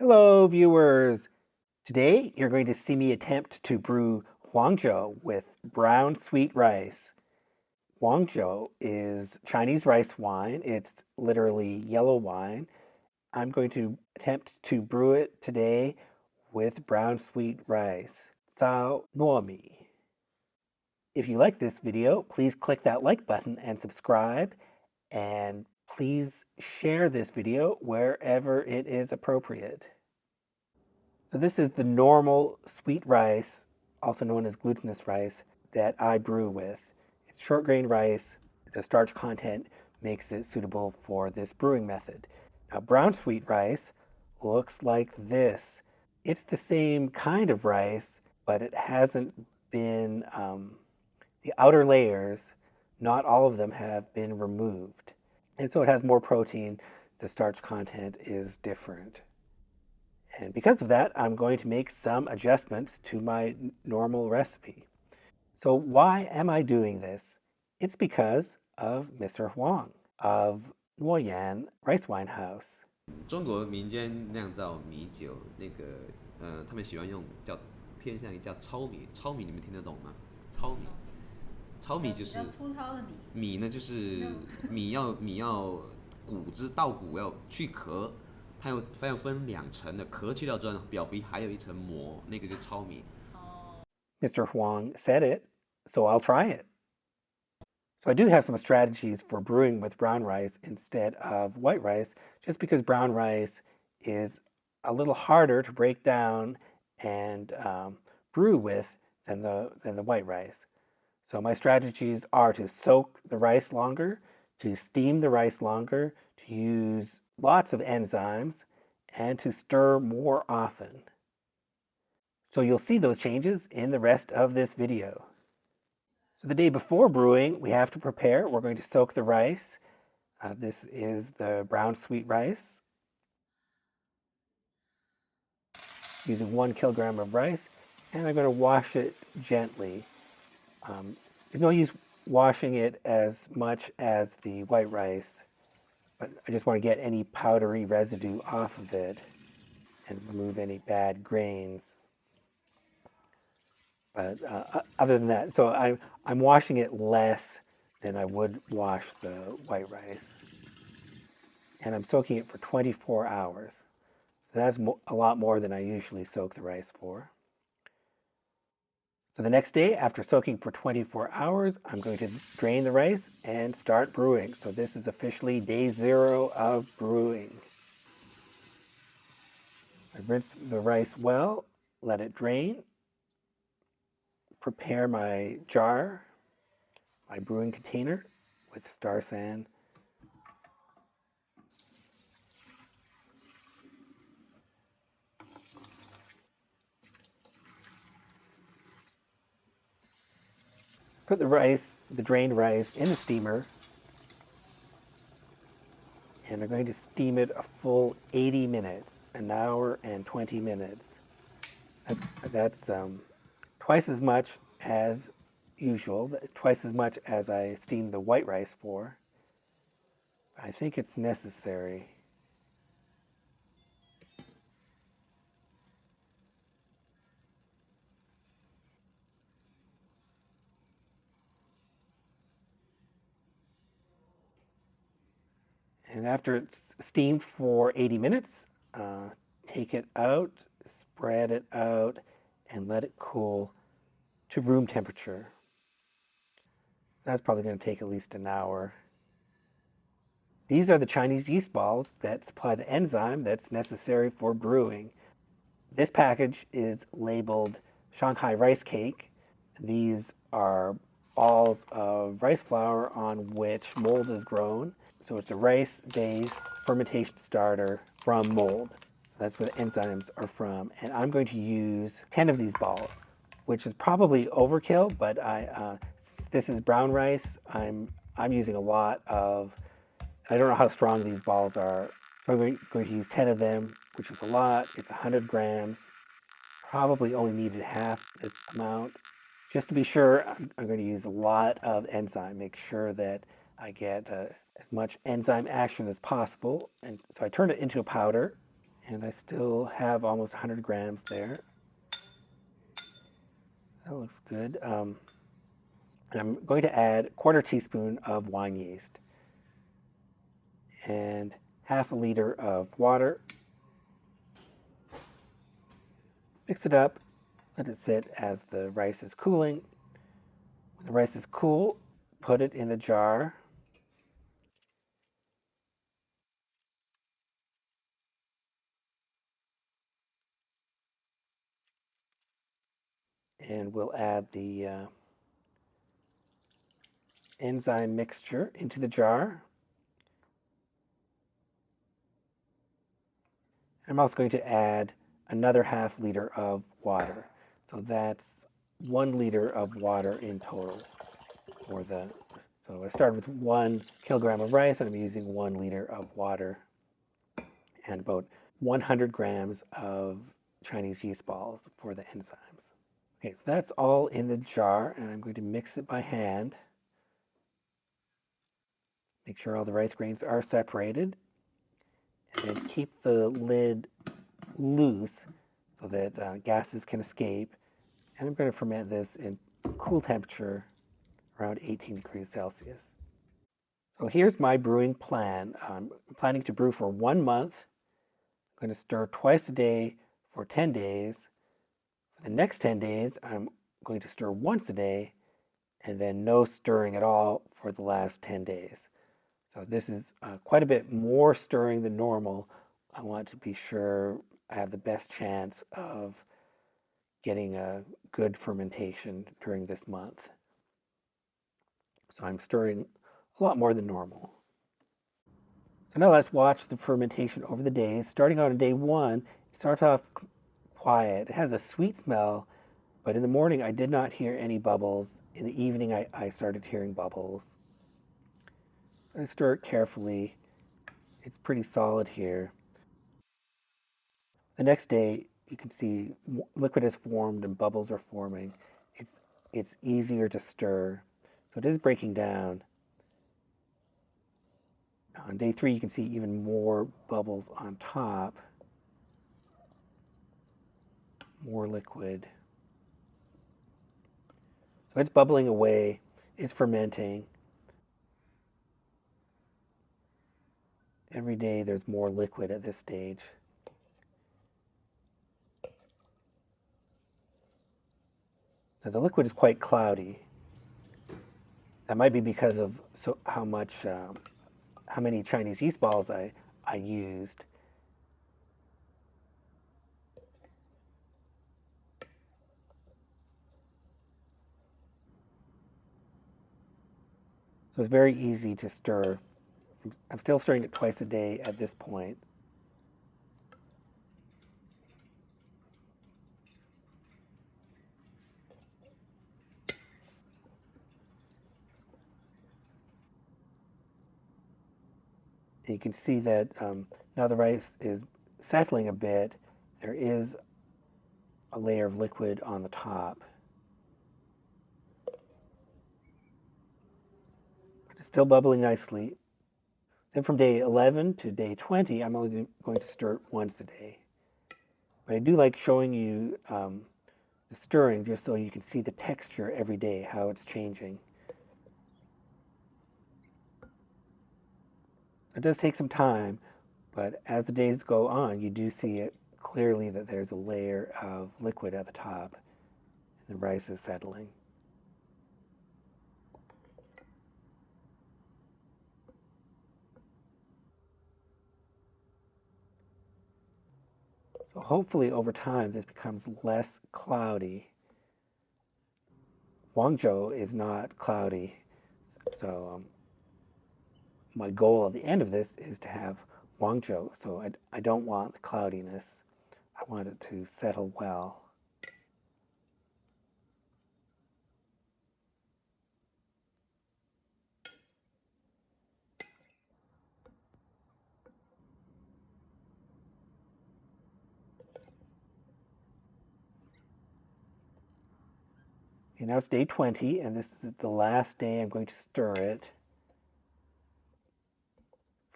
Hello, viewers. Today, you're going to see me attempt to brew huangjiu with brown sweet rice. Huangjiu is Chinese rice wine. It's literally yellow wine. I'm going to attempt to brew it today with brown sweet rice. Cao nuo mi. If you like this video, please click that like button and subscribe. And please share this video wherever it is appropriate. So this is the normal sweet rice, also known as glutinous rice, that I brew with. It's short grain rice. The starch content makes it suitable for this brewing method. Now, brown sweet rice looks like this. It's the same kind of rice, but it hasn't been, the outer layers, not all of them have been removed. And so it has more protein. The starch content is different. And because of that, I'm going to make some adjustments to my normal recipe. So why am I doing this? It's because of Mr. Huang of Nuoyan Rice Wine House. 中国民间酿造米酒，他们喜欢用偏向于叫糙米，糙米你们听得懂吗？糙米，糙米就是比较粗糙的米。米呢，就是米要稻谷要去壳，它要分两层的，壳去掉之后，表皮还有一层膜，那个是糙米。Mr. Huang said it, so I'll try it. So I do have some strategies for brewing with brown rice instead of white rice, just because brown rice is a little harder to break down and brew with than the white rice. So my strategies are to soak the rice longer, to steam the rice longer, to use lots of enzymes, and to stir more often. So you'll see those changes in the rest of this video. So the day before brewing, we have to prepare. We're going to soak the rice. This is the brown sweet rice. Using 1 kilogram of rice, and I'm going to wash it gently. There's no use washing it as much as the white rice, but I just want to get any powdery residue off of it and remove any bad grains. But other than that, so I'm washing it less than I would wash the white rice. And I'm soaking it for 24 hours. So that's a lot more than I usually soak the rice for. So the next day, after soaking for 24 hours, I'm going to drain the rice and start brewing. So this is officially day 0 of brewing. I rinse the rice well, let it drain, prepare my jar, my brewing container with star san. Put the drained rice in the steamer, and I'm going to steam it a full 80 minutes, an hour and 20 minutes. That's twice as much as usual, twice as much as I steamed the white rice for. But I think it's necessary. And after it's steamed for 80 minutes, take it out, spread it out, and let it cool to room temperature. That's probably going to take at least an hour. These are the Chinese yeast balls that supply the enzyme that's necessary for brewing. This package is labeled Shanghai rice cake. These are balls of rice flour on which mold is grown. So it's a rice-based fermentation starter from mold. That's where the enzymes are from. And I'm going to use 10 of these balls, which is probably overkill, but this is brown rice. I'm using a lot of, I don't know how strong these balls are. So I'm going to use 10 of them, which is a lot. It's 100 grams. Probably only needed half this amount. Just to be sure, I'm going to use a lot of enzyme. Make sure that I get as much enzyme action as possible. And so I turn it into a powder, And I still have almost 100 grams there. That looks good. And I'm going to add a quarter teaspoon of wine yeast and half a liter of water. Mix it up, let it sit as the rice is cooling. When the rice is cool, put it in the jar. And we'll add the enzyme mixture into the jar. I'm also going to add another half liter of water. So that's 1 liter of water in total for the. So I started with 1 kilogram of rice, and I'm using 1 liter of water and about 100 grams of Chinese yeast balls for the enzymes. Okay, so that's all in the jar, and I'm going to mix it by hand. Make sure all the rice grains are separated, and then keep the lid loose so that gases can escape. And I'm going to ferment this in cool temperature around 18 degrees Celsius. So here's my brewing plan. I'm planning to brew for 1 month. I'm going to stir twice a day for 10 days. For the next 10 days, I'm going to stir once a day and then no stirring at all for the last 10 days. So this is quite a bit more stirring than normal. I want to be sure I have the best chance of getting a good fermentation during this month. So I'm stirring a lot more than normal. So now let's watch the fermentation over the days. Starting on day 1, it starts off quiet. It has a sweet smell, but in the morning I did not hear any bubbles. In the evening I started hearing bubbles. I stir it carefully. It's pretty solid here. The next day you can see liquid has formed and bubbles are forming. It's easier to stir. So it is breaking down. On day 3 you can see even more bubbles on top. More liquid. So it's bubbling away, it's fermenting. Every day there's more liquid at this stage. Now the liquid is quite cloudy. That might be because of how many Chinese yeast balls I used. So it's very easy to stir. I'm still stirring it twice a day at this point. And you can see that now the rice is settling a bit. There is a layer of liquid on the top. But it's still bubbling nicely. Then from day 11 to day 20, I'm only going to stir it once a day. But I do like showing you the stirring just so you can see the texture every day, how it's changing. It does take some time, but as the days go on, you do see it clearly that there's a layer of liquid at the top and the rice is settling. So hopefully over time this becomes less cloudy. Huangjiu is not cloudy, so my goal at the end of this is to have huangjiu. So I don't want the cloudiness. I want it to settle well. Okay, now it's day 20, and this is the last day I'm going to stir it.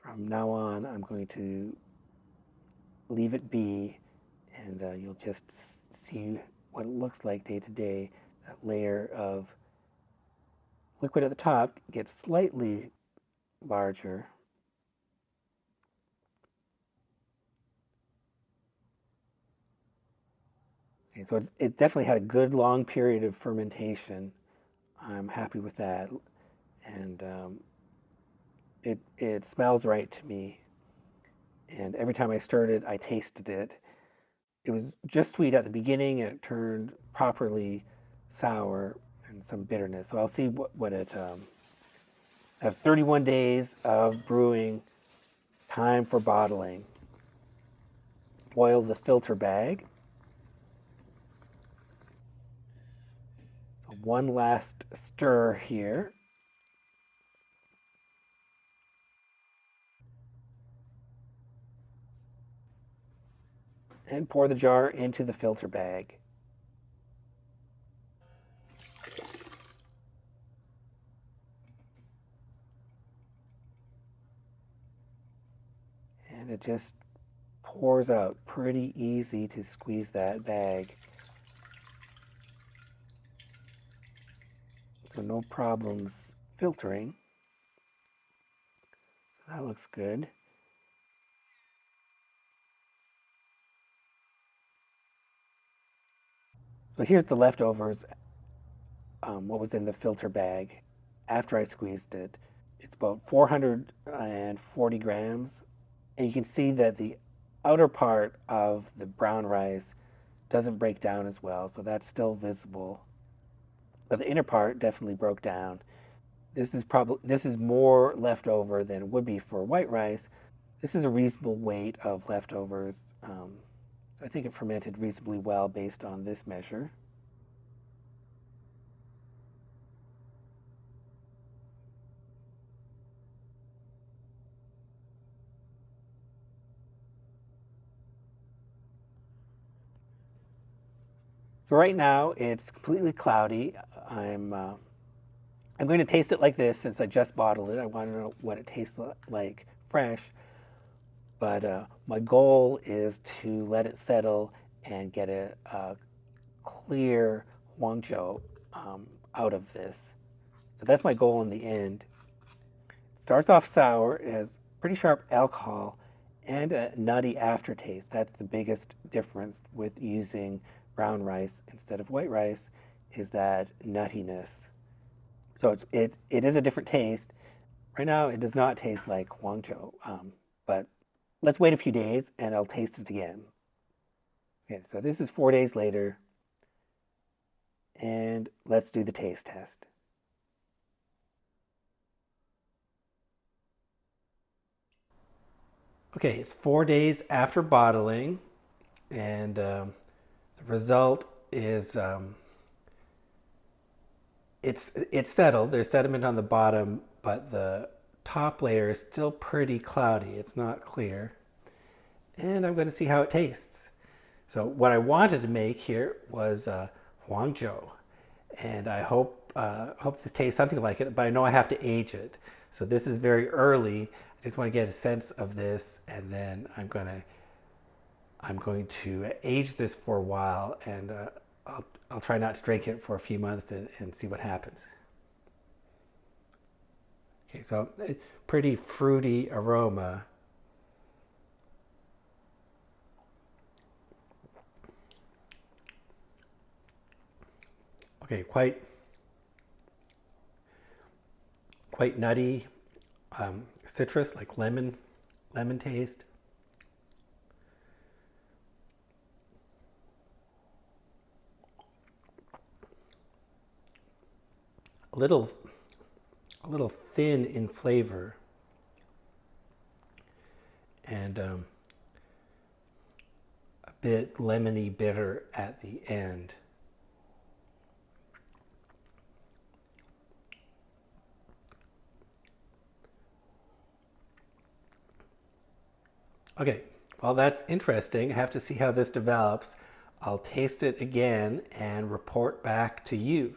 From now on, I'm going to leave it be, and you'll just see what it looks like day to day. That layer of liquid at the top gets slightly larger. Okay, so it definitely had a good long period of fermentation. I'm happy with that, and it smells right to me. And every time I stirred it, I tasted it. It was just sweet at the beginning, and it turned properly sour and some bitterness. So I'll see what it. I have 31 days of brewing. Time for bottling. Boil the filter bag. So one last stir here. And pour the jar into the filter bag. And it just pours out. Pretty easy to squeeze that bag. So no problems filtering. So that looks good. So here's the leftovers, what was in the filter bag after I squeezed it. It's about 440 grams. And you can see that the outer part of the brown rice doesn't break down as well, so that's still visible. But the inner part definitely broke down. This is more leftover than would be for white rice. This is a reasonable weight of leftovers. I think it fermented reasonably well based on this measure. So right now it's completely cloudy. I'm going to taste it like this since I just bottled it. I want to know what it tastes like fresh. But my goal is to let it settle and get a clear huangjiu out of this. So that's my goal in the end. It starts off sour. It has pretty sharp alcohol and a nutty aftertaste. That's the biggest difference with using brown rice instead of white rice, is that nuttiness. So it is a different taste. Right now, it does not taste like huangjiu, but let's wait a few days and I'll taste it again. Okay, so this is 4 days later, and let's do the taste test. Okay, it's 4 days after bottling, and the result is it's settled. There's sediment on the bottom, but the top layer is still pretty cloudy. It's not clear. And I'm going to see how it tastes. So what I wanted to make here was huangjiu, and I hope this tastes something like it. But I know I have to age it. So this is very early. I just want to get a sense of this, and then I'm going to age this for a while, and I'll try not to drink it for a few months and see what happens. Okay, so pretty fruity aroma. Okay, quite nutty, citrus like lemon taste. A little thin in flavor, and a bit lemony bitter at the end. Okay, well, that's interesting. I have to see how this develops. I'll taste it again and report back to you.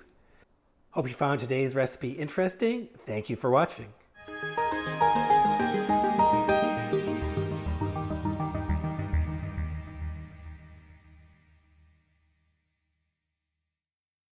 Hope you found today's recipe interesting. Thank you for watching.